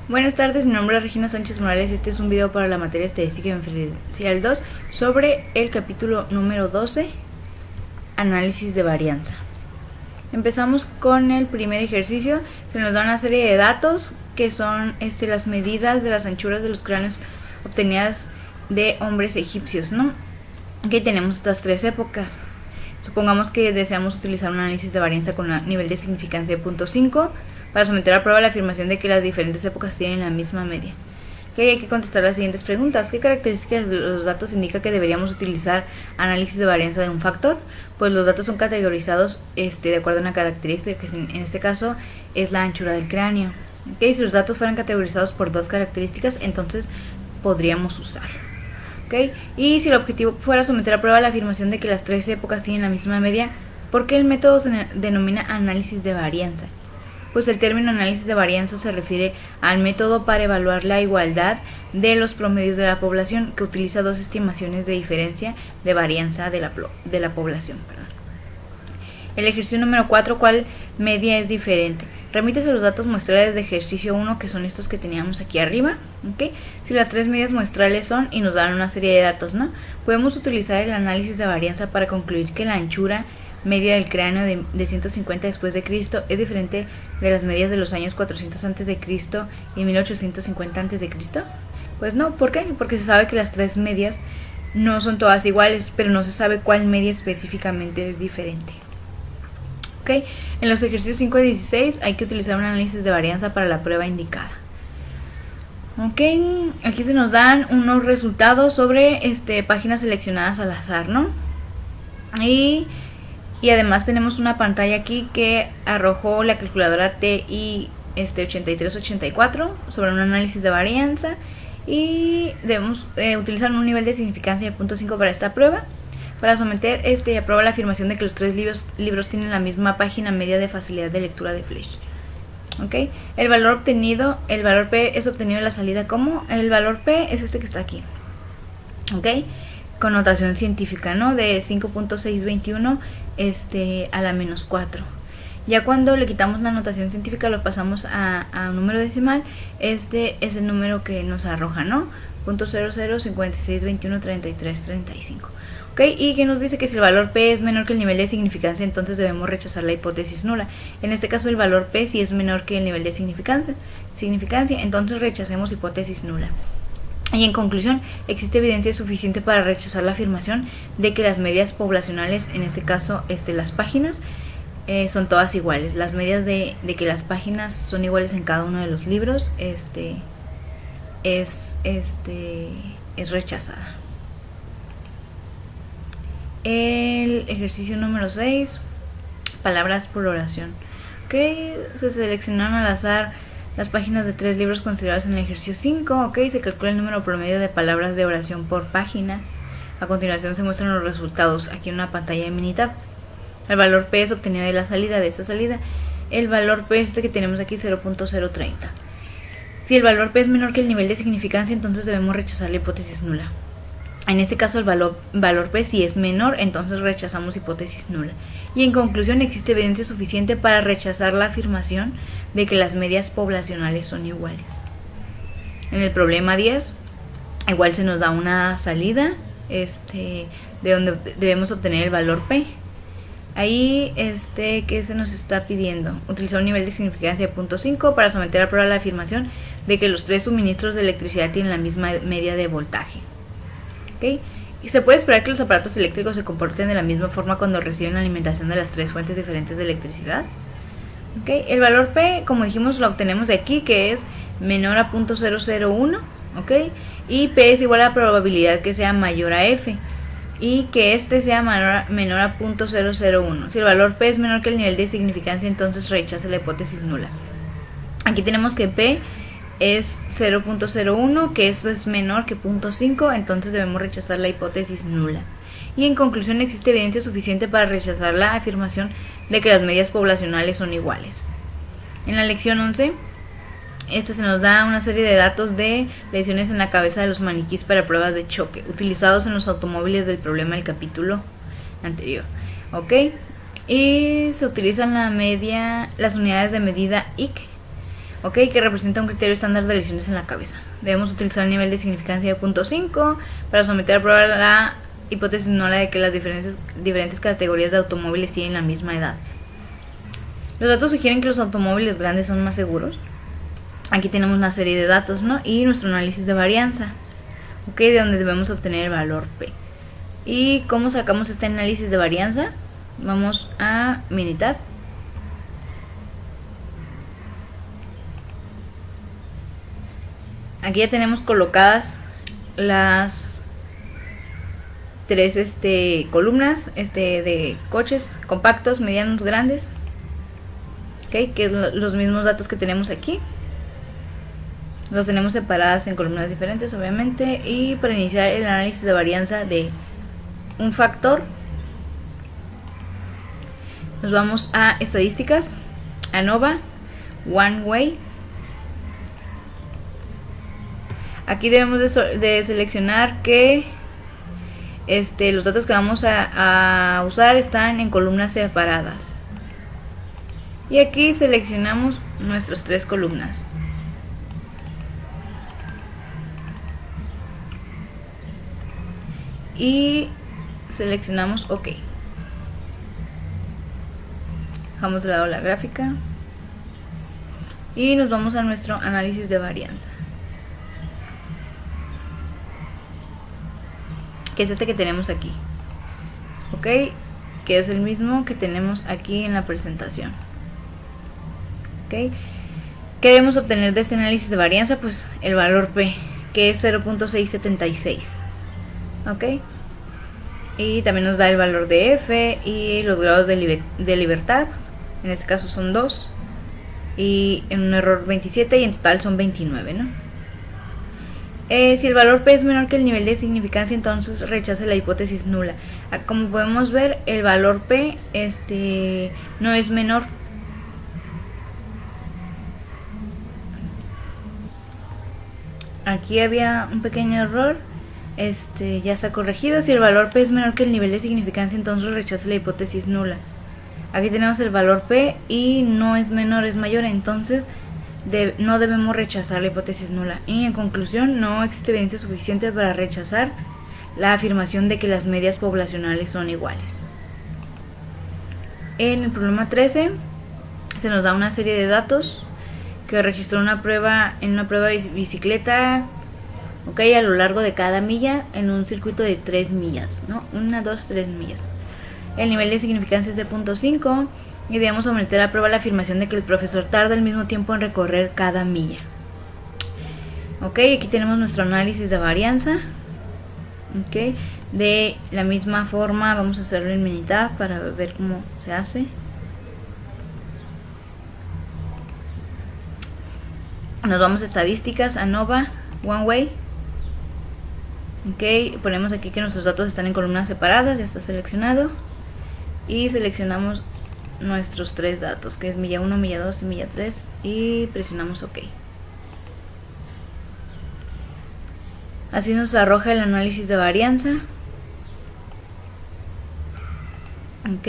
Buenas tardes, mi nombre es Regina Sánchez Morales y este es un video para la materia Estadística Inferencial 2 sobre el capítulo número 12, Análisis de varianza. Empezamos con el primer ejercicio. Se nos da una serie de datos que son las medidas de las anchuras de los cráneos obtenidas de hombres egipcios, ¿no? Aquí tenemos estas tres épocas. Supongamos que deseamos utilizar un análisis de varianza con un nivel de significancia de 0.5 para someter a prueba la afirmación de que las diferentes épocas tienen la misma media. Hay que contestar las siguientes preguntas. ¿Qué características de los datos indica que deberíamos utilizar análisis de varianza de un factor? Pues los datos son categorizados de acuerdo a una característica que en este caso es la anchura del cráneo. Si los datos fueran categorizados por dos características, entonces podríamos usarlo. Y si el objetivo fuera someter a prueba la afirmación de que las tres épocas tienen la misma media, ¿por qué el método se denomina análisis de varianza? Pues el término análisis de varianza se refiere al método para evaluar la igualdad de los promedios de la población, que utiliza dos estimaciones de diferencia de varianza de la población. El ejercicio número 4, ¿cuál media es diferente? Remítese a los datos muestrales de ejercicio 1, que son estos que teníamos aquí arriba. Si las tres medias muestrales son y nos dan una serie de datos, ¿no? Podemos utilizar el análisis de varianza para concluir que la anchura media del cráneo de 150 después de Cristo es diferente de las medias de los años 400 antes de Cristo y 1850 antes de Cristo. Pues no, ¿por qué? Porque se sabe que las tres medias no son todas iguales, pero no se sabe cuál media específicamente es diferente. En los ejercicios 5 y 16 hay que utilizar un análisis de varianza para la prueba indicada. Aquí se nos dan unos resultados sobre páginas seleccionadas al azar, ¿no? Y además tenemos una pantalla aquí que arrojó la calculadora TI 8384 sobre un análisis de varianza, y debemos utilizar un nivel de significancia de 0.5 para esta prueba, para someter a prueba la afirmación de que los tres libros tienen la misma página media de facilidad de lectura de Flash. El valor P es obtenido en la salida como el valor P es que está aquí. Con notación científica, ¿no? De 5.621 a la menos 4. Ya cuando le quitamos la notación científica, lo pasamos a un número decimal. Es el número que nos arroja, ¿no? .0056213335. Y que nos dice que si el valor P es menor que el nivel de significancia, entonces debemos rechazar la hipótesis nula. En este caso el valor P sí es menor que el nivel de significancia, entonces rechacemos hipótesis nula. Y en conclusión, existe evidencia suficiente para rechazar la afirmación de que las medias poblacionales, en este caso las páginas, son todas iguales. Las medias de que las páginas son iguales en cada uno de los libros es rechazada. El ejercicio número 6, palabras por oración. Se seleccionaron al azar las páginas de tres libros considerados en el ejercicio 5. Se calcula el número promedio de palabras de oración por página. A continuación se muestran los resultados aquí en una pantalla de Minitab. El valor P es obtenido de la salida, de esta salida. El valor P es que tenemos aquí, 0.030. Si el valor P es menor que el nivel de significancia, entonces debemos rechazar la hipótesis nula. En este caso el valor P si es menor, entonces rechazamos hipótesis nula. Y en conclusión, existe evidencia suficiente para rechazar la afirmación de que las medias poblacionales son iguales. En el problema 10, igual se nos da una salida de donde debemos obtener el valor P. Ahí, ¿qué se nos está pidiendo? Utilizar un nivel de significancia de 0.5 para someter a prueba la afirmación de que los tres suministros de electricidad tienen la misma media de voltaje. Y se puede esperar que los aparatos eléctricos se comporten de la misma forma cuando reciben alimentación de las tres fuentes diferentes de electricidad. El valor P, como dijimos, lo obtenemos de aquí, que es menor a 0.001. Y P es igual a la probabilidad que sea mayor a F, y que sea menor a 0.001. Si el valor P es menor que el nivel de significancia, entonces rechaza la hipótesis nula. Aquí tenemos que P es 0.01, que esto es menor que 0.5, entonces debemos rechazar la hipótesis nula. Y en conclusión, existe evidencia suficiente para rechazar la afirmación de que las medias poblacionales son iguales. En la lección 11, se nos da una serie de datos de lesiones en la cabeza de los maniquís para pruebas de choque, utilizados en los automóviles del problema del capítulo anterior. Y se utilizan las unidades de medida IC. ok, que representa un criterio estándar de lesiones en la cabeza. Debemos utilizar el nivel de significancia de 0.5 para someter a prueba la hipótesis nula de que las diferentes categorías de automóviles tienen la misma edad. Los datos sugieren que los automóviles grandes son más seguros. Aquí tenemos una serie de datos, ¿no? Y nuestro análisis de varianza, ok, de donde debemos obtener el valor P. ¿Y cómo sacamos este análisis de varianza? Vamos a Minitab. Aquí ya tenemos colocadas las tres columnas de coches compactos, medianos, grandes, okay, que es los mismos datos que tenemos aquí. Los tenemos separadas en columnas diferentes, obviamente. Y para iniciar el análisis de varianza de un factor, nos vamos a estadísticas, ANOVA, One Way. Aquí debemos de seleccionar que los datos que vamos a usar están en columnas separadas. Y aquí seleccionamos nuestras tres columnas. Y seleccionamos OK. Dejamos de lado la gráfica. Y nos vamos a nuestro análisis de varianza, que es este que tenemos aquí, ok, que es el mismo que tenemos aquí en la presentación, ok. ¿Qué debemos obtener de este análisis de varianza? Pues el valor P, que es 0.676, ok, y también nos da el valor de F y los grados de libertad, en este caso son 2, y en un error 27, y en total son 29, ¿no? Si el valor P es menor que el nivel de significancia, entonces rechaza la hipótesis nula. Como podemos ver, el valor P no es menor. Aquí había un pequeño error, ya está corregido. Si el valor P es menor que el nivel de significancia, entonces rechaza la hipótesis nula. Aquí tenemos el valor P y no es menor, es mayor, entonces no debemos rechazar la hipótesis nula. Y en conclusión, no existe evidencia suficiente para rechazar la afirmación de que las medias poblacionales son iguales. En el problema 13 se nos da una serie de datos que registró en una prueba de bicicleta, ok, a lo largo de cada milla en un circuito de 3 millas, ¿no? 1, 2, 3 millas. El nivel de significancia es de 0.5 y debemos someter a prueba la afirmación de que el profesor tarda el mismo tiempo en recorrer cada milla. Ok, aquí tenemos nuestro análisis de varianza. Ok, de la misma forma vamos a hacerlo en Minitab para ver cómo se hace. Nos vamos a estadísticas, ANOVA, One Way. Ok, ponemos aquí que nuestros datos están en columnas separadas, ya está seleccionado. Y seleccionamos nuestros tres datos, que es milla 1, milla 2 y milla 3, y presionamos OK. Así nos arroja el análisis de varianza. Ok,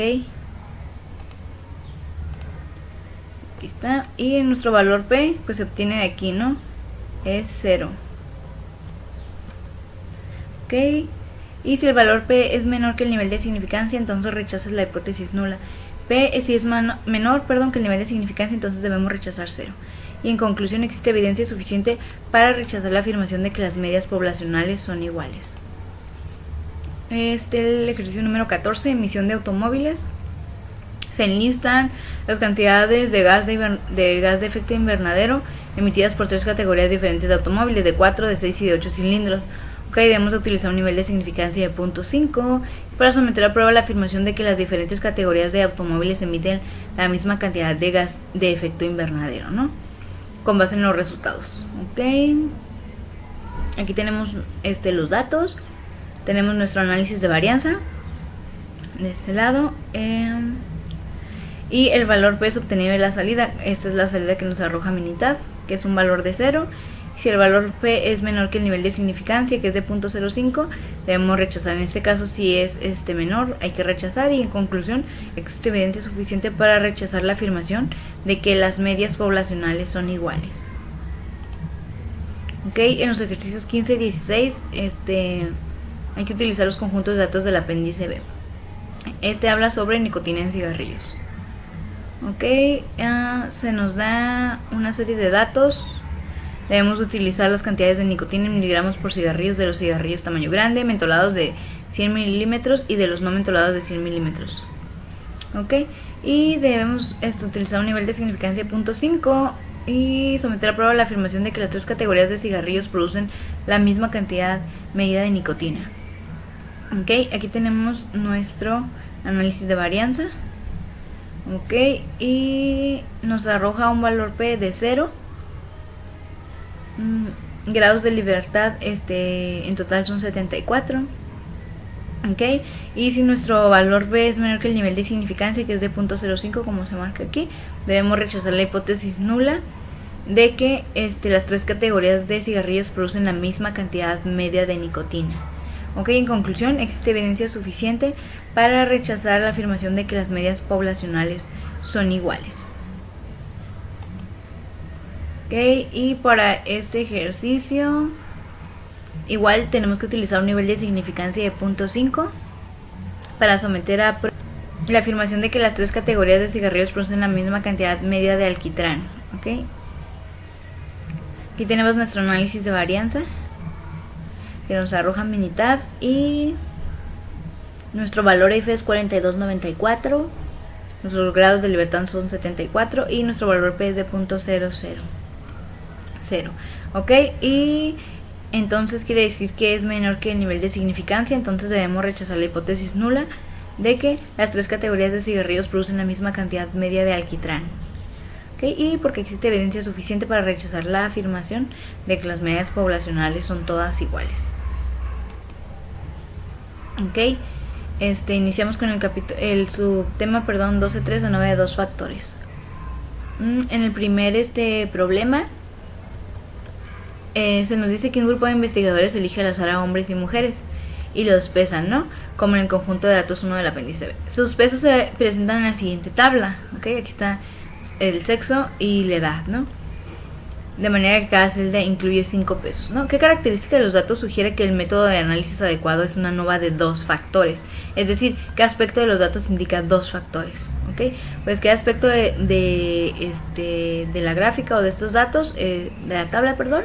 aquí está. Y nuestro valor P pues se obtiene de aquí, ¿no? Es 0. Ok, y si el valor P es menor que el nivel de significancia, entonces rechazas la hipótesis nula. P si es menor que el nivel de significancia, entonces debemos rechazar 0. Y en conclusión, existe evidencia suficiente para rechazar la afirmación de que las medias poblacionales son iguales. El ejercicio número 14, emisión de automóviles. Se enlistan las cantidades de gas de efecto invernadero emitidas por tres categorías diferentes de automóviles, de 4, de 6 y de 8 cilindros. Ok, debemos utilizar un nivel de significancia de 0.5 para someter a prueba la afirmación de que las diferentes categorías de automóviles emiten la misma cantidad de gas de efecto invernadero, ¿no? Con base en los resultados. Ok, aquí tenemos los datos, tenemos nuestro análisis de varianza de este lado, y el valor P es obtenido de la salida. Esta es la salida que nos arroja Minitab, que es un valor de 0. Si el valor P es menor que el nivel de significancia, que es de 0.05, debemos rechazar. En este caso, si es menor, hay que rechazar. Y en conclusión, existe evidencia suficiente para rechazar la afirmación de que las medias poblacionales son iguales. Ok, en los ejercicios 15 y 16 hay que utilizar los conjuntos de datos del apéndice B. Habla sobre nicotina en cigarrillos. Ok, se nos da una serie de datos. Debemos utilizar las cantidades de nicotina en miligramos por cigarrillos de los cigarrillos tamaño grande, mentolados de 100 milímetros y de los no mentolados de 100 milímetros. Ok, y debemos utilizar un nivel de significancia de 0.5 y someter a prueba la afirmación de que las tres categorías de cigarrillos producen la misma cantidad medida de nicotina. Ok, aquí tenemos nuestro análisis de varianza. Ok, y nos arroja un valor P de 0. Grados de libertad en total son 74. Ok, y si nuestro valor B es menor que el nivel de significancia, que es de 0.05 como se marca aquí, debemos rechazar la hipótesis nula de que las tres categorías de cigarrillos producen la misma cantidad media de nicotina. Ok, en conclusión, existe evidencia suficiente para rechazar la afirmación de que las medias poblacionales son iguales. Ok, y para este ejercicio igual tenemos que utilizar un nivel de significancia de 0.5 para someter a la afirmación de que las tres categorías de cigarrillos producen la misma cantidad media de alquitrán. Ok, aquí tenemos nuestro análisis de varianza que nos arroja Minitab y nuestro valor F es 42.94, nuestros grados de libertad son 74 y nuestro valor P es de 0.000. Ok, y entonces quiere decir que es menor que el nivel de significancia, entonces debemos rechazar la hipótesis nula de que las tres categorías de cigarrillos producen la misma cantidad media de alquitrán. Okay, y porque existe evidencia suficiente para rechazar la afirmación de que las medias poblacionales son todas iguales. Ok, iniciamos con el subtema 12.3, la novia de dos factores. En el primer problema se nos dice que un grupo de investigadores elige al azar a hombres y mujeres y los pesan, ¿no? Como en el conjunto de datos 1 del apéndice B. Sus pesos se presentan en la siguiente tabla. Ok, aquí está el sexo y la edad, ¿no? De manera que cada celda incluye 5 pesos, ¿no? ¿Qué característica de los datos sugiere que el método de análisis adecuado es una nova de dos factores? Es decir, ¿qué aspecto de los datos indica dos factores? ¿Ok? Pues qué aspecto de la gráfica o de estos datos, de la tabla, perdón,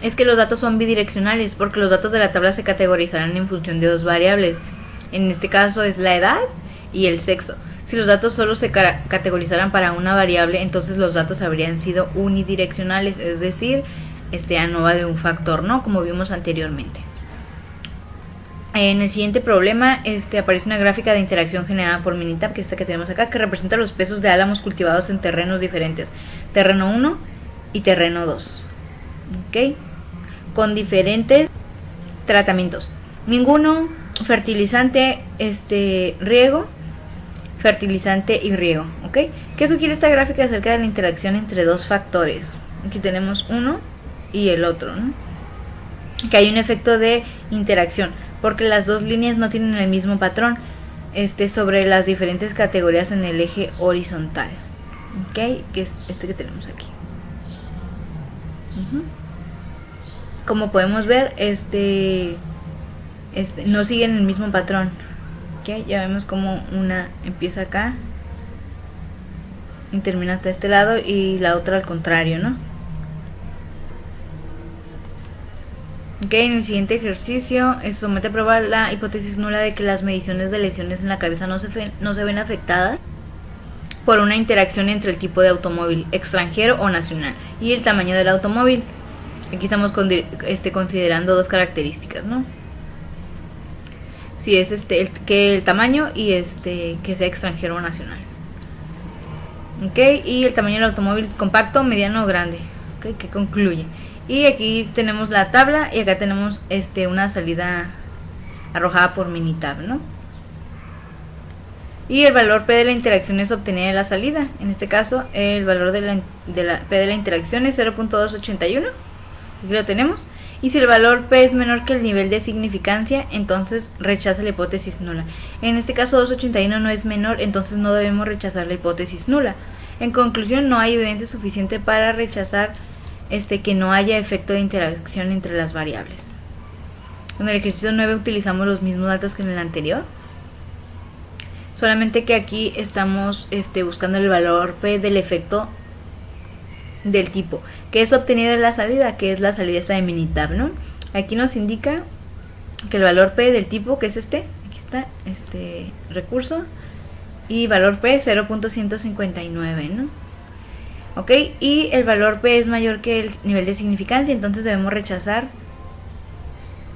es que los datos son bidireccionales, porque los datos de la tabla se categorizarán en función de dos variables. En este caso es la edad y el sexo. Si los datos solo se categorizaran para una variable, entonces los datos habrían sido unidireccionales, es decir, ANOVA de un factor, ¿no? Como vimos anteriormente. En el siguiente problema aparece una gráfica de interacción generada por Minitab, que es esta que tenemos acá, que representa los pesos de álamos cultivados en terrenos diferentes, terreno 1 y terreno 2, ¿ok? Con diferentes tratamientos. Ninguno, fertilizante, riego, fertilizante y riego, ¿ok? ¿Qué sugiere esta gráfica acerca de la interacción entre dos factores? Aquí tenemos uno y el otro, ¿no? Que hay un efecto de interacción, porque las dos líneas no tienen el mismo patrón sobre las diferentes categorías en el eje horizontal, ¿ok? Que es que tenemos aquí. Como podemos ver, no siguen el mismo patrón. Okay, ya vemos como una empieza acá y termina hasta este lado y la otra al contrario, ¿no? Ok, en el siguiente ejercicio somete a prueba la hipótesis nula de que las mediciones de lesiones en la cabeza no se ven afectadas por una interacción entre el tipo de automóvil, extranjero o nacional, y el tamaño del automóvil. Aquí estamos considerando dos características, ¿no? Si es el tamaño y que sea extranjero o nacional. Ok, y el tamaño del automóvil compacto, mediano o grande. Ok, que concluye. Y aquí tenemos la tabla y acá tenemos una salida arrojada por Minitab, ¿no? Y el valor P de la interacción es obtenida de la salida. En este caso, el valor de la P de la interacción es 0.281. Aquí lo tenemos. Y si el valor P es menor que el nivel de significancia, entonces rechaza la hipótesis nula. En este caso 281 no es menor, entonces no debemos rechazar la hipótesis nula. En conclusión, no hay evidencia suficiente para rechazar que no haya efecto de interacción entre las variables. En el ejercicio 9 utilizamos los mismos datos que en el anterior, solamente que aquí estamos buscando el valor P del efecto del tipo, que es obtenido en la salida, que es la salida esta de Minitab, ¿no? Aquí nos indica que el valor P del tipo, que es aquí está, recurso, y valor P 0.159, ¿no? Ok, y el valor P es mayor que el nivel de significancia, entonces debemos rechazar.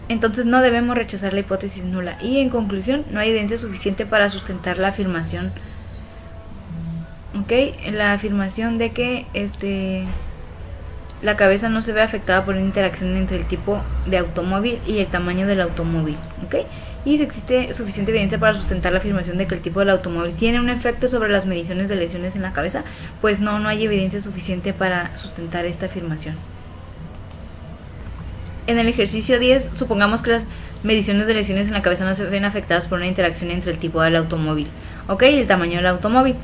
Entonces no debemos rechazar la hipótesis nula. Y en conclusión, no hay evidencia suficiente para sustentar la afirmación. Ok, la afirmación de que la cabeza no se ve afectada por una interacción entre el tipo de automóvil y el tamaño del automóvil. Ok, y si existe suficiente evidencia para sustentar la afirmación de que el tipo del automóvil tiene un efecto sobre las mediciones de lesiones en la cabeza, pues no hay evidencia suficiente para sustentar esta afirmación. En el ejercicio 10, supongamos que las mediciones de lesiones en la cabeza no se ven afectadas por una interacción entre el tipo del automóvil, ¿ok? Y el tamaño del automóvil.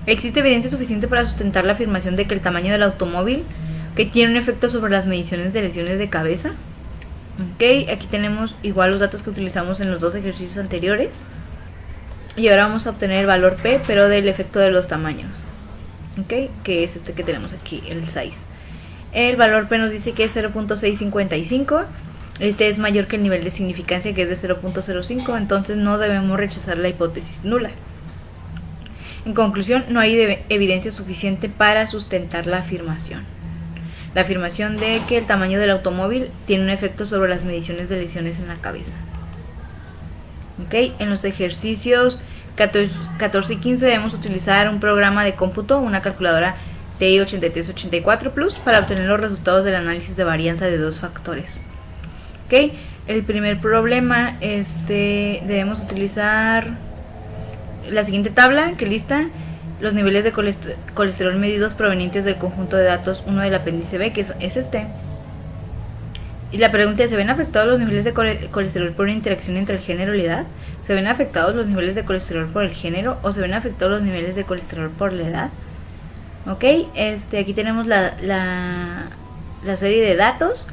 ¿Existe evidencia suficiente para sustentar la afirmación de que el tamaño del automóvil que tiene un efecto sobre las mediciones de lesiones de cabeza? Ok, aquí tenemos igual los datos que utilizamos en los dos ejercicios anteriores. Y ahora vamos a obtener el valor P, pero del efecto de los tamaños. Ok, que es que tenemos aquí, el size. El valor P nos dice que es 0.655. Este es mayor que el nivel de significancia, que es de 0.05. Entonces no debemos rechazar la hipótesis nula. En conclusión, no hay evidencia suficiente para sustentar la afirmación. La afirmación de que el tamaño del automóvil tiene un efecto sobre las mediciones de lesiones en la cabeza. Ok, en los ejercicios 14 y 15 debemos utilizar un programa de cómputo, una calculadora TI 8384 Plus, para obtener los resultados del análisis de varianza de dos factores. Ok, el primer problema, debemos utilizar la siguiente tabla que lista los niveles de colesterol medidos provenientes del conjunto de datos 1 del apéndice B, que es este. Y la pregunta es, ¿se ven afectados los niveles de colesterol por una interacción entre el género y la edad? ¿Se ven afectados los niveles de colesterol por el género o se ven afectados los niveles de colesterol por la edad? Ok, aquí tenemos la serie de datos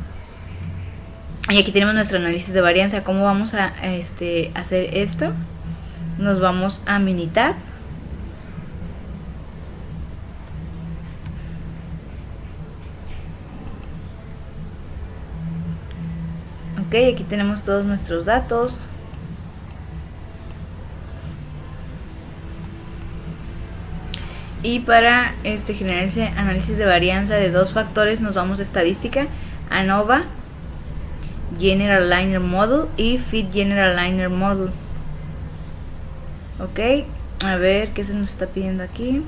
y aquí tenemos nuestro análisis de varianza. ¿Cómo vamos a hacer esto? Nos vamos a Minitab. Ok, aquí tenemos todos nuestros datos. Y para generar ese análisis de varianza de dos factores nos vamos a estadística, ANOVA, General Linear Model y Fit General Linear Model. Ok, a ver qué se nos está pidiendo aquí.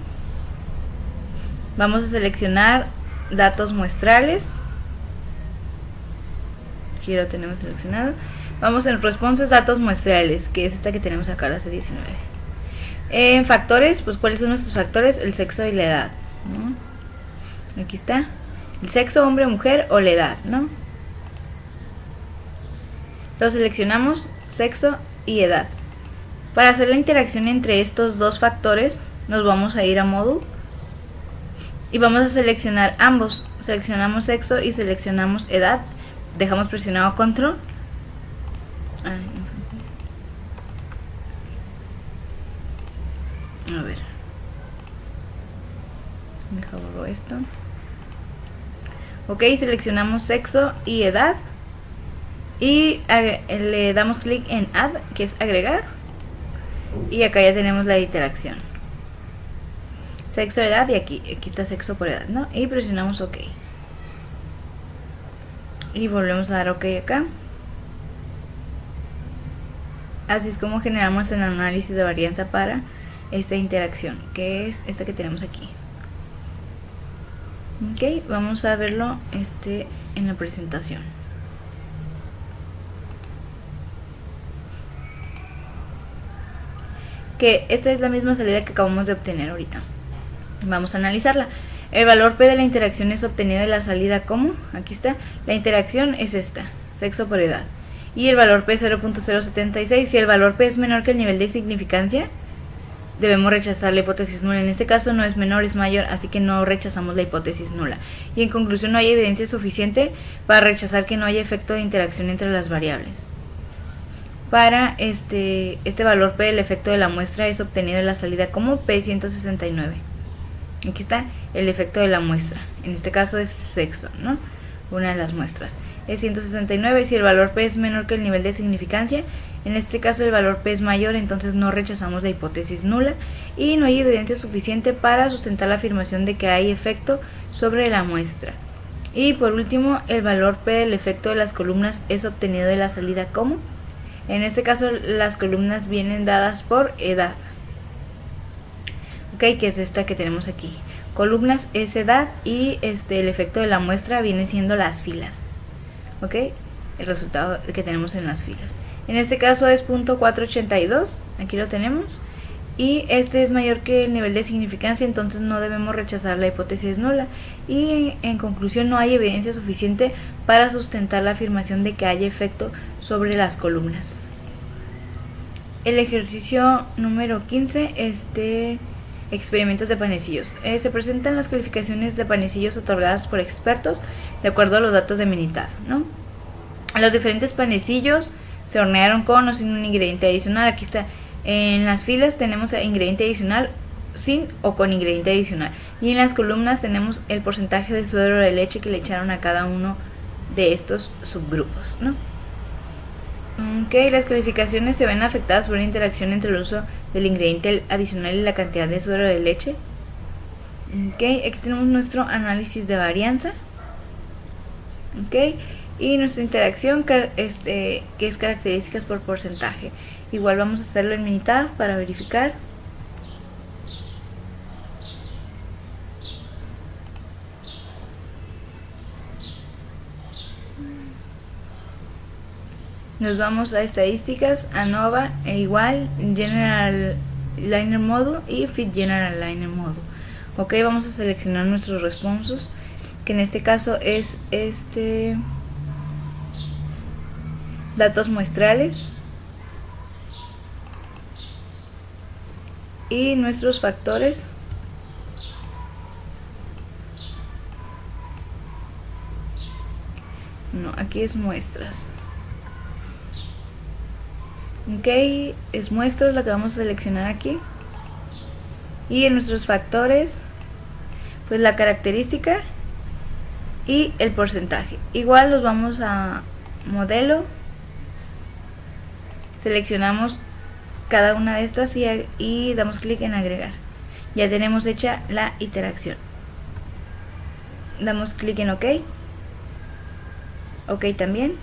Vamos a seleccionar datos muestrales. Aquí lo tenemos seleccionado. Vamos en responses datos muestrales, que es esta que tenemos acá, la C19. En factores, pues ¿cuáles son nuestros factores? El sexo y la edad, ¿no? Aquí está. El sexo, hombre, mujer o la edad, ¿no? Lo seleccionamos, sexo y edad. Para hacer la interacción entre estos dos factores, nos vamos a ir a Model y vamos a seleccionar ambos. Seleccionamos sexo y seleccionamos edad. Dejamos presionado Control. A ver. Deja borro esto. Ok, seleccionamos sexo y edad. Y le damos clic en Add, que es agregar. Y acá ya tenemos la interacción. Sexo, edad y aquí está sexo por edad, ¿no? Y presionamos OK. Y volvemos a dar OK acá. Así es como generamos el análisis de varianza para esta interacción, que es esta que tenemos aquí. Ok, vamos a verlo en la presentación. Que esta es la misma salida que acabamos de obtener ahorita. Vamos a analizarla. El valor P de la interacción es obtenido de la salida como, aquí está, la interacción es esta, sexo por edad. Y el valor P es 0.076. Si el valor P es menor que el nivel de significancia, debemos rechazar la hipótesis nula. En este caso no es menor, es mayor, así que no rechazamos la hipótesis nula. Y en conclusión, no hay evidencia suficiente para rechazar que no haya efecto de interacción entre las variables. Para este valor P, el efecto de la muestra es obtenido en la salida como P169. Aquí está el efecto de la muestra. En este caso es sexo, ¿no? Una de las muestras. Es 169. Si el valor P es menor que el nivel de significancia, en este caso el valor P es mayor, entonces no rechazamos la hipótesis nula y no hay evidencia suficiente para sustentar la afirmación de que hay efecto sobre la muestra. Y por último, el valor P del efecto de las columnas es obtenido de la salida como. En este caso las columnas vienen dadas por edad. Ok, que es esta que tenemos aquí. Columnas es edad y el efecto de la muestra viene siendo las filas. Ok, el resultado que tenemos en las filas. En este caso es .482, aquí lo tenemos. Y este es mayor que el nivel de significancia, entonces no debemos rechazar la hipótesis nula. Y en conclusión, no hay evidencia suficiente para sustentar la afirmación de que haya efecto sobre las columnas. El ejercicio número 15, experimentos de panecillos. Se presentan las calificaciones de panecillos otorgadas por expertos de acuerdo a los datos de Minitab, ¿no? Los diferentes panecillos se hornearon con o sin un ingrediente adicional. Aquí está. En las filas tenemos ingrediente adicional, sin o con ingrediente adicional. Y en las columnas tenemos el porcentaje de suero de leche que le echaron a cada uno de estos subgrupos, ¿no? Ok, las calificaciones se ven afectadas por una interacción entre el uso del ingrediente adicional y la cantidad de suero de leche. Ok, aquí tenemos nuestro análisis de varianza. Ok, y nuestra interacción que es características por porcentaje. Igual vamos a hacerlo en Minitab para verificar. Nos vamos a estadísticas, ANOVA e igual General Liner Model y Fit General Liner Model. Ok, vamos a seleccionar nuestros responsos, que en este caso es datos muestrales y nuestros factores. No, aquí es muestras. Ok, es muestras la que vamos a seleccionar aquí. Y en nuestros factores, pues la característica y el porcentaje. Igual los vamos a modelo, seleccionamos cada una de estas y damos clic en agregar. Ya tenemos hecha la interacción. Damos clic en OK. OK también.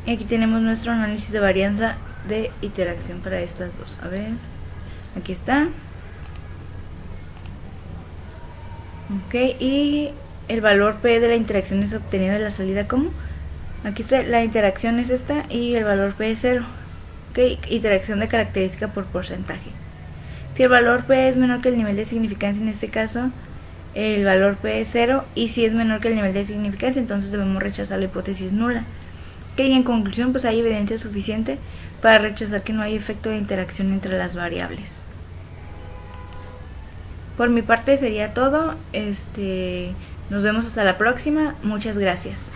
Y aquí tenemos nuestro análisis de varianza de interacción para estas dos. A ver, aquí está. Ok, y el valor P de la interacción es obtenido de la salida como. Aquí está, la interacción es esta y el valor P es 0. Ok, interacción de característica por porcentaje. Si el valor P es menor que el nivel de significancia, en este caso el valor P es 0, y si es menor que el nivel de significancia, entonces debemos rechazar la hipótesis nula. Y en conclusión, pues hay evidencia suficiente para rechazar que no hay efecto de interacción entre las variables. Por mi parte sería todo. Nos vemos hasta la próxima. Muchas gracias.